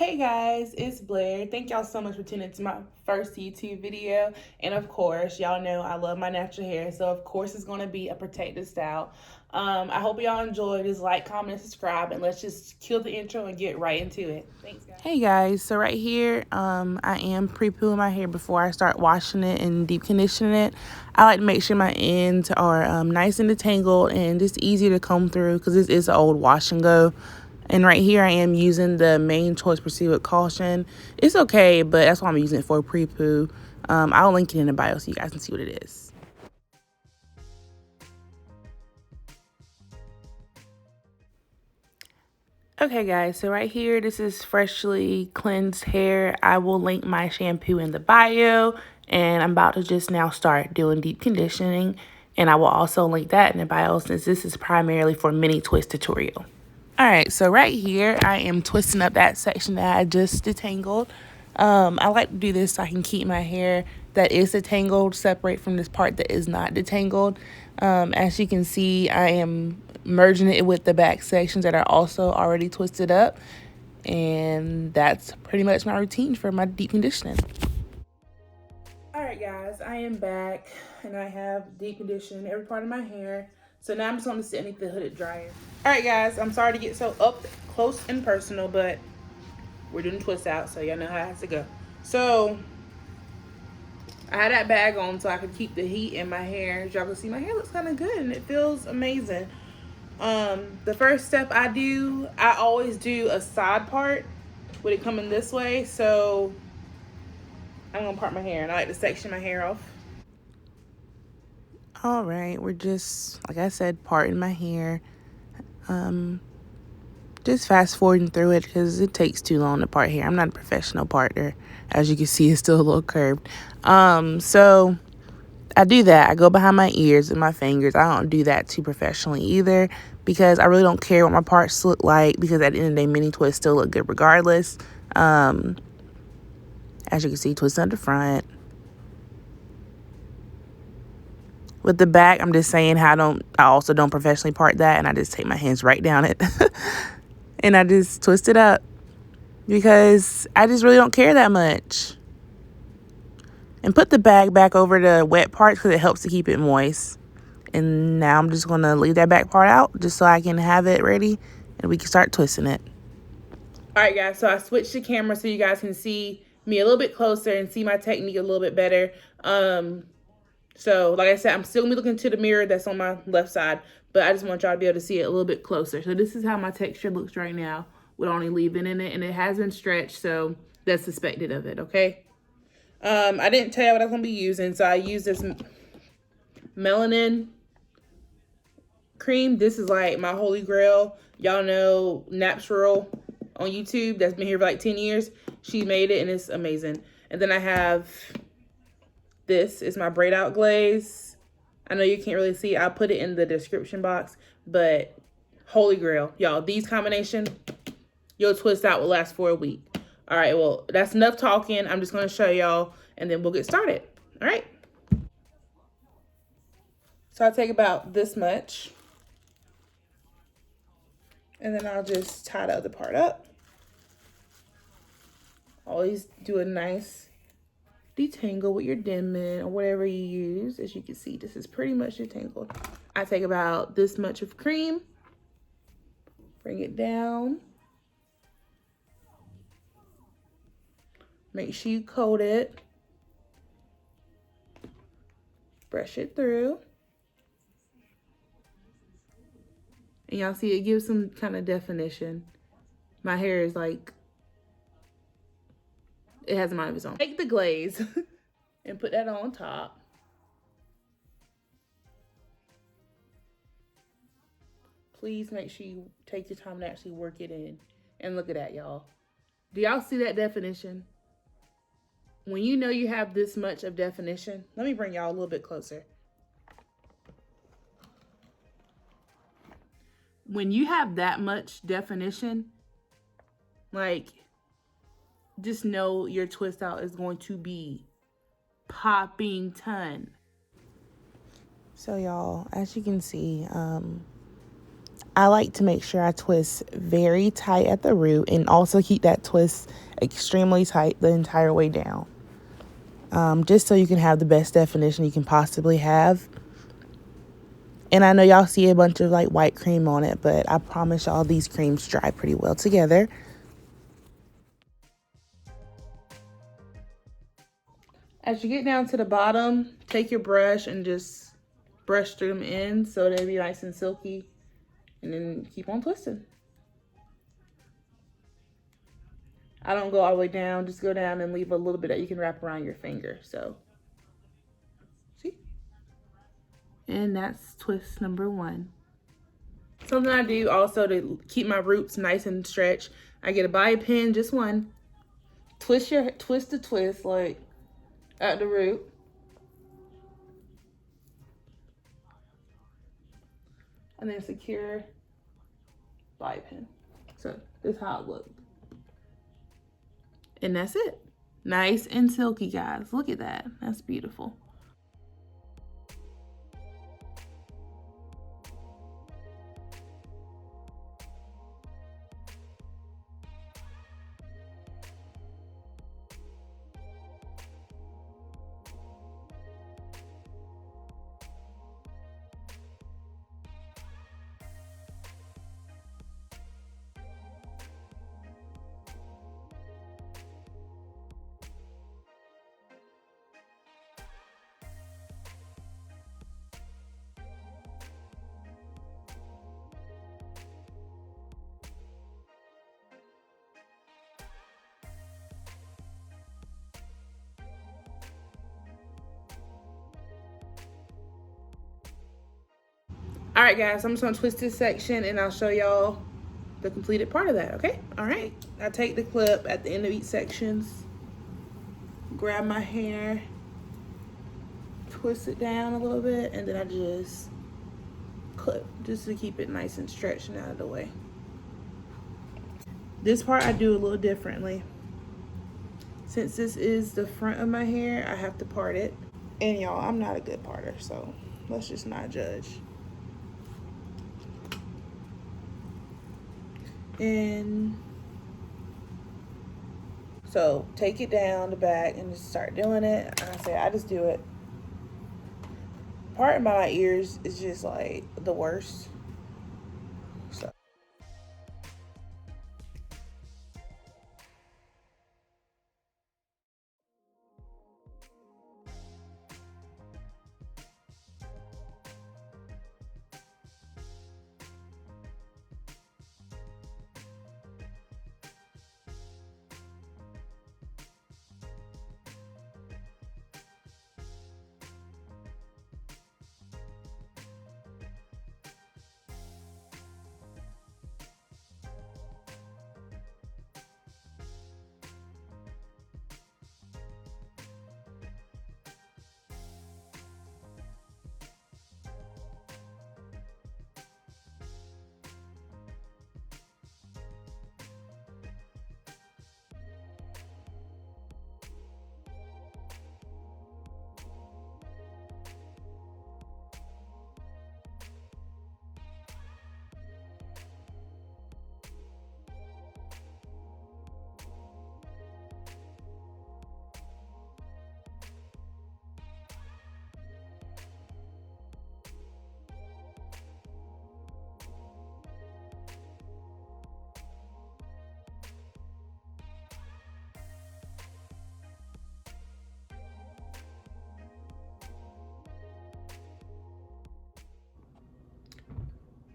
Hey guys, it's Blair. Thank y'all so much for tuning into my first YouTube video. And of course, y'all know I love my natural hair, so of course it's gonna be a protective style. I hope y'all enjoy. Just like, comment, and subscribe, and let's just kill the intro and get right into it. Thanks, guys. Hey guys, so right here, I am pre-pooing my hair before I start washing it and deep conditioning it. I like to make sure my ends are nice and detangled and just easy to comb through because this is an old wash and go. And right here I am using the main choice proceed with caution. It's okay, but that's why I'm using it for pre-poo. I'll link it in the bio so you guys can see what it is. Okay guys, so right here, this is freshly cleansed hair. I will link my shampoo in the bio, and I'm about to just now start doing deep conditioning. And I will also link that in the bio since this is primarily for mini twist tutorial. All right, so right here, I am twisting up that section that I just detangled. I like to do this so I can keep my hair that is detangled separate from this part that is not detangled. As you can see, I am merging it with the back sections that are also already twisted up. And that's pretty much my routine for my deep conditioning. All right, guys, I am back and I have deep conditioned every part of my hair. So now I'm just going to sit underneath the hooded dryer. All right, guys, I'm sorry to get so up close and personal, but we're doing twist out, so y'all know how it has to go. So I had that bag on so I could keep the heat in my hair. As y'all can see, my hair looks kind of good and it feels amazing. The first step I always do a side part with it coming this way. So I'm gonna part my hair and I like to section my hair off. All right, we're just, like I said, parting my hair. Just fast forwarding through it because it takes too long to part hair. I'm not a professional partner. As you can see, it's still a little curved. So I do that. I go behind my ears and my fingers. I don't do that too professionally either because I really don't care what my parts look like because at the end of the day, mini twists still look good regardless. As you can see, twist on the front. With the back, I'm just saying I also don't professionally part that, and I just take my hands right down it. And I just twist it up because I just really don't care that much. And put the bag back over the wet parts because it helps to keep it moist. And now I'm just going to leave that back part out just so I can have it ready and we can start twisting it. All right, guys, so I switched the camera so you guys can see me a little bit closer and see my technique a little bit better. So like I said, I'm still gonna be looking to the mirror that's on my left side, but I just want y'all to be able to see it a little bit closer. So this is how my texture looks right now with only leave-in in it, and it has been stretched, so that's suspected of it, okay? I didn't tell you what I was gonna be using, so I used this Melanin cream. This is like my holy grail. Y'all know Natural on YouTube that's been here for like 10 years. She made it and it's amazing. And then I have this is my braid out glaze. I know you can't really see. I'll put it in the description box, but holy grail. Y'all, these combination, your twist out will last for a week. All right, well, that's enough talking. I'm just going to show y'all, and then we'll get started. All right. So I take about this much, and then I'll just tie the other part up. Always do a nice detangle with your Denman or whatever you use. As you can see, this is pretty much detangled. I take about this much of cream, bring it down. Make sure you coat it. Brush it through. And y'all see it gives some kind of definition. My hair is like, it has a mind of its own. Take the glaze and put that on top. Please make sure you take your time to actually work it in. And look at that, y'all. Do y'all see that definition? When you know you have this much of definition, let me bring y'all a little bit closer. When you have that much definition, like, just know your twist out is going to be popping ton. So y'all, as you can see, I like to make sure I twist very tight at the root and also keep that twist extremely tight the entire way down. Just so you can have the best definition you can possibly have. And I know y'all see a bunch of like white cream on it, but I promise y'all these creams dry pretty well together. As you get down to the bottom, take your brush and just brush through them in so they be nice and silky. And then keep on twisting. I don't go all the way down, just go down and leave a little bit that you can wrap around your finger. So, see? And that's twist number 1. Something I do also to keep my roots nice and stretched, I get a bobby pin, just one. Twist the twist like at the root. And then secure bobby pin. So this is how it looks. And that's it. Nice and silky, guys. Look at that. That's beautiful. All right, guys, I'm just gonna twist this section and I'll show y'all the completed part of that, okay? All right, I take the clip at the end of each sections, grab my hair, twist it down a little bit, and then I just clip just to keep it nice and stretched and out of the way. This part I do a little differently. Since this is the front of my hair, I have to part it. And y'all, I'm not a good parter, so let's just not judge. And so take it down the back and just start doing it. I just do it. Parting by my ears is just like the worst. So.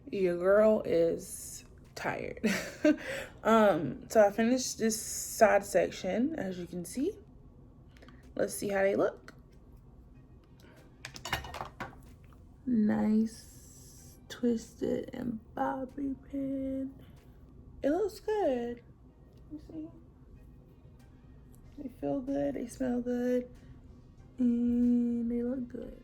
Your girl is tired. So I finished this side section, as you can see. Let's see how they look. Nice, twisted and bobby pin. It looks good. You see? They feel good, they smell good, and they look good.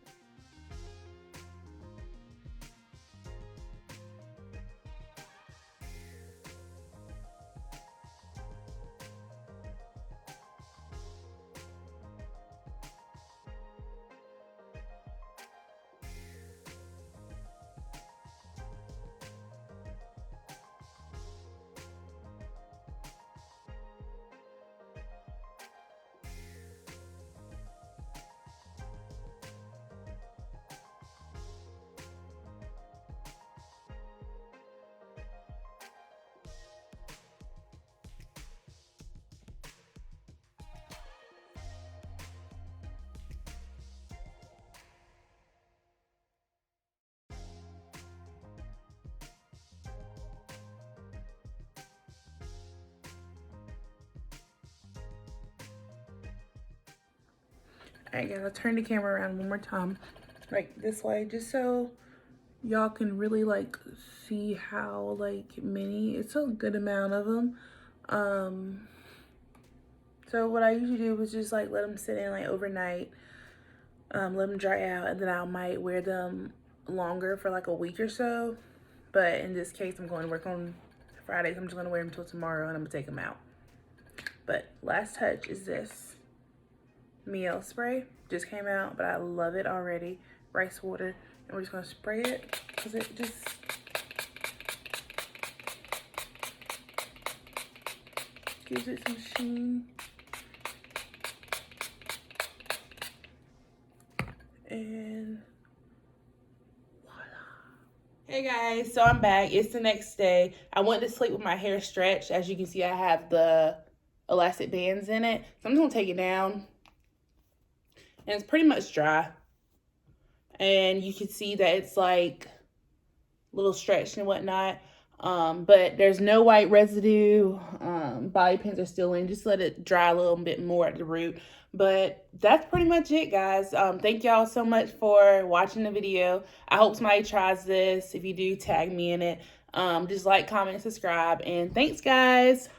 Alright guys, I'll turn the camera around one more time, like this way, just so y'all can really like see how like many, it's a good amount of them. So what I usually do is just like let them sit in like overnight, let them dry out, and then I might wear them longer for like a week or so. But in this case, I'm going to work on Fridays. I'm just going to wear them until tomorrow, and I'm going to take them out. But last touch is this Mielle spray. Just came out, but I love it already. Rice water. And we're just going to spray it because it just... gives it some sheen. And voila. Hey guys, so I'm back. It's the next day. I went to sleep with my hair stretched. As you can see, I have the elastic bands in it. So I'm just gonna take it down. And it's pretty much dry. And you can see that it's like a little stretched and whatnot. But there's no white residue. Bobby pins are still in. Just let it dry a little bit more at the root. But that's pretty much it, guys. Thank y'all so much for watching the video. I hope somebody tries this. If you do, tag me in it. Just like, comment, subscribe. And thanks, guys.